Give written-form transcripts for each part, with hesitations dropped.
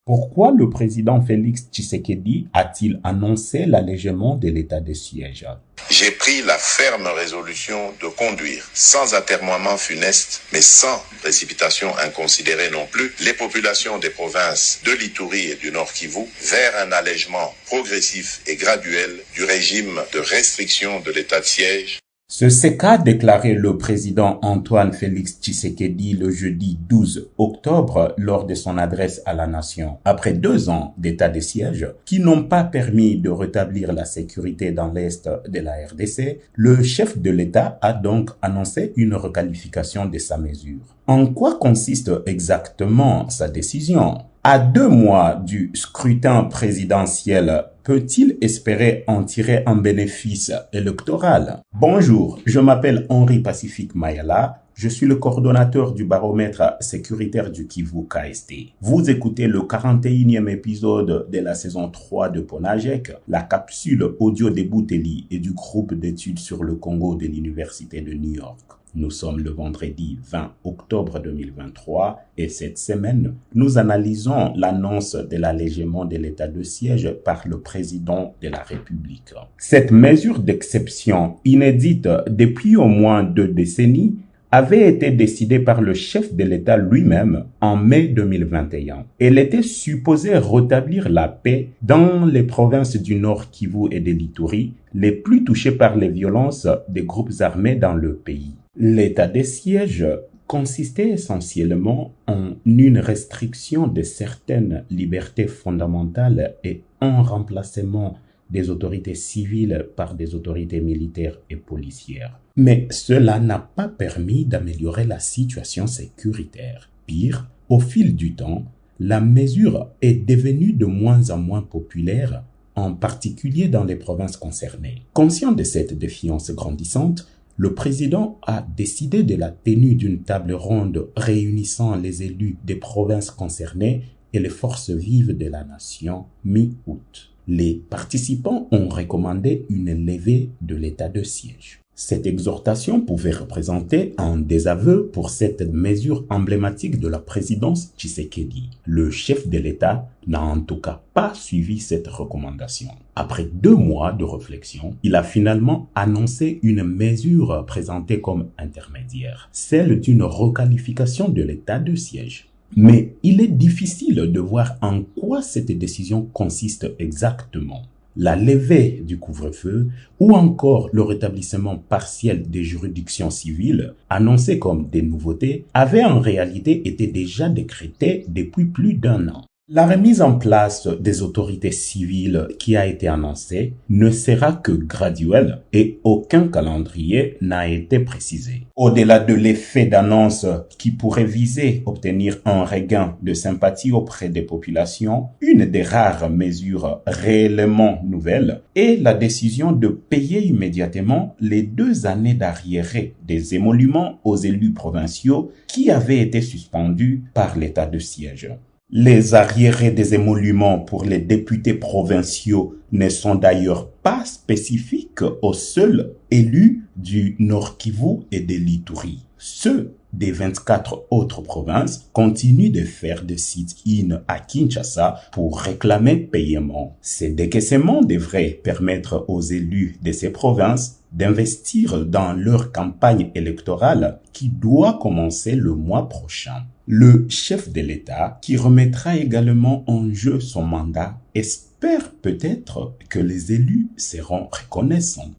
Pourquoi le président Félix Tshisekedi a-t-il annoncé l'allègement de l'état de siège? J'ai pris la ferme résolution de conduire, sans atermoiement funeste, mais sans précipitation inconsidérée non plus, les populations des provinces de l'Ituri et du Nord Kivu vers un allègement progressif et graduel du régime de restriction de l'état de siège. Ce qu'a déclaré le président Antoine Félix Tshisekedi le jeudi 12 octobre lors de son adresse à la nation. Après 2 ans d'état de siège qui n'ont pas permis de rétablir la sécurité dans l'est de la RDC, le chef de l'État a donc annoncé une requalification de sa mesure. En quoi consiste exactement sa décision? À 2 mois du scrutin présidentiel, peut-il espérer en tirer un bénéfice électoral? Bonjour, je m'appelle Henri Pacifique Mayala. Je suis le coordonnateur du baromètre sécuritaire du Kivu KST. Vous écoutez le 41e épisode de la saison 3 de Ponajek, la capsule audio des Bouteli et du groupe d'études sur le Congo de l'Université de New York. Nous sommes le vendredi 20 octobre 2023 et cette semaine, nous analysons l'annonce de l'allègement de l'état de siège par le président de la République. Cette mesure d'exception inédite depuis au moins 2 décennies avait été décidée par le chef de l'État lui-même en mai 2021. Elle était supposée rétablir la paix dans les provinces du Nord Kivu et de l'Ituri, les plus touchées par les violences des groupes armés dans le pays. L'état de siège consistait essentiellement en une restriction de certaines libertés fondamentales et un remplacement des autorités civiles par des autorités militaires et policières. Mais cela n'a pas permis d'améliorer la situation sécuritaire. Pire, au fil du temps, la mesure est devenue de moins en moins populaire, en particulier dans les provinces concernées. Conscient de cette défiance grandissante, le président a décidé de la tenue d'une table ronde réunissant les élus des provinces concernées et les forces vives de la nation mi-août. Les participants ont recommandé une levée de l'état de siège. Cette exhortation pouvait représenter un désaveu pour cette mesure emblématique de la présidence Tshisekedi. Le chef de l'État n'a en tout cas pas suivi cette recommandation. Après 2 mois de réflexion, il a finalement annoncé une mesure présentée comme intermédiaire, celle d'une requalification de l'état de siège. Mais il est difficile de voir en quoi cette décision consiste exactement. La levée du couvre-feu ou encore le rétablissement partiel des juridictions civiles, annoncées comme des nouveautés, avaient en réalité été déjà décrétées depuis plus d'1 an. La remise en place des autorités civiles qui a été annoncée ne sera que graduelle et aucun calendrier n'a été précisé. Au-delà de l'effet d'annonce qui pourrait viser obtenir un regain de sympathie auprès des populations, une des rares mesures réellement nouvelles est la décision de payer immédiatement les 2 années d'arriérés des émoluments aux élus provinciaux qui avaient été suspendus par l'état de siège. Les arriérés des émoluments pour les députés provinciaux ne sont d'ailleurs pas spécifiques aux seuls élus du Nord Kivu et de l'Ituri. Ceux des 24 autres provinces continuent de faire des sit-in à Kinshasa pour réclamer paiement. Ces décaissements devraient permettre aux élus de ces provinces d'investir dans leur campagne électorale qui doit commencer le mois prochain. Le chef de l'État, qui remettra également en jeu son mandat, espère peut-être que les élus seront reconnaissants.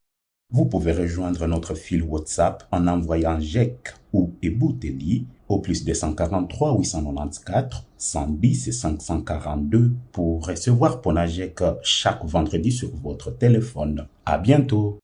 Vous pouvez rejoindre notre fil WhatsApp en envoyant GEC ou Ebouteli au +243 894 110 et 542 pour recevoir Ponajek chaque vendredi sur votre téléphone. À bientôt!